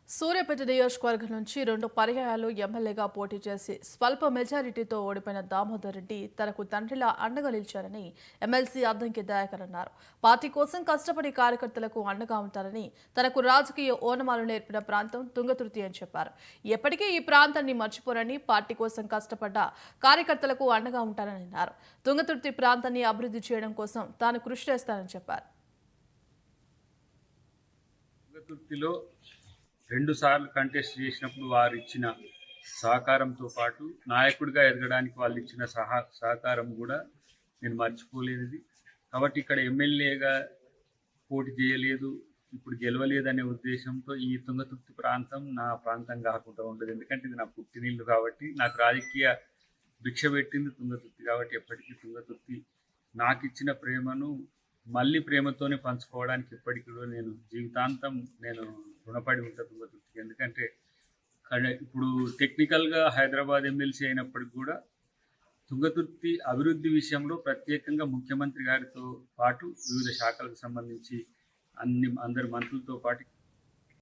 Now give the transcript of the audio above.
సూర్యాపేట నియోజకవర్గం నుంచి 2 పర్యాయాలు ఎమ్మెల్యేగా పోటీ చేసి స్వల్ప మెజారిటీతో ఓడిపోయిన దామోదర్ రెడ్డి తనకు తండ్రిలా అండగా నిలిచారని ఎమ్మెల్సీ అద్దంకి దయాకర్ అన్నారు. పార్టీ కోసం కష్టపడి కార్యకర్తలకు అండగా ఉంటారని, తనకు రాజకీయ ఓనమాలు నేర్పిన ప్రాంతం తుంగతుర్తి అని చెప్పారు. ఎప్పటికీ ఈ ప్రాంతాన్ని మర్చిపోరని, పార్టీ కోసం కష్టపడ్డ కార్యకర్తలకు అండగా ఉంటారని అన్నారు. తుంగతుర్తి ప్రాంతాన్ని అభివృద్ధి చేయడం కోసం తాను కృషి చేస్తానని చెప్పారు. తుంగతుర్తిలో 2 సార్లు కంటెస్ట్ చేసినప్పుడు వారు ఇచ్చిన సహకారంతో పాటు నాయకుడిగా ఎదగడానికి వాళ్ళు ఇచ్చిన సహకారం కూడా నేను మర్చిపోలేదు. కాబట్టి ఇక్కడ ఎమ్మెల్యేగా పోటీ చేయలేదు, ఇప్పుడు గెలవలేదనే ఉద్దేశంతో ఈ తుంగతుర్తి ప్రాంతం నా ప్రాంతం కాకుండా ఉండదు. ఎందుకంటే ఇది నా పుట్టినిల్లు కాబట్టి, నాకు రాజకీయ భిక్ష పెట్టింది తుంగతుర్తి కాబట్టి ఎప్పటికీ తుంగతుర్తి నాకు ఇచ్చిన ప్రేమను మళ్ళీ ప్రేమతోనే పంచుకోవడానికి ఎప్పటికీ కూడా నేను జీవితాంతం రుణపడి ఉంటా తుంగతుర్తికి. ఎందుకంటే ఇప్పుడు టెక్నికల్గా హైదరాబాద్ ఎమ్మెల్సీ అయినప్పటికి కూడా తుంగతుర్తి అభివృద్ధి విషయంలో ప్రత్యేకంగా ముఖ్యమంత్రి గారితో పాటు వివిధ శాఖలకు సంబంధించి అందరి మంత్రులతో పాటు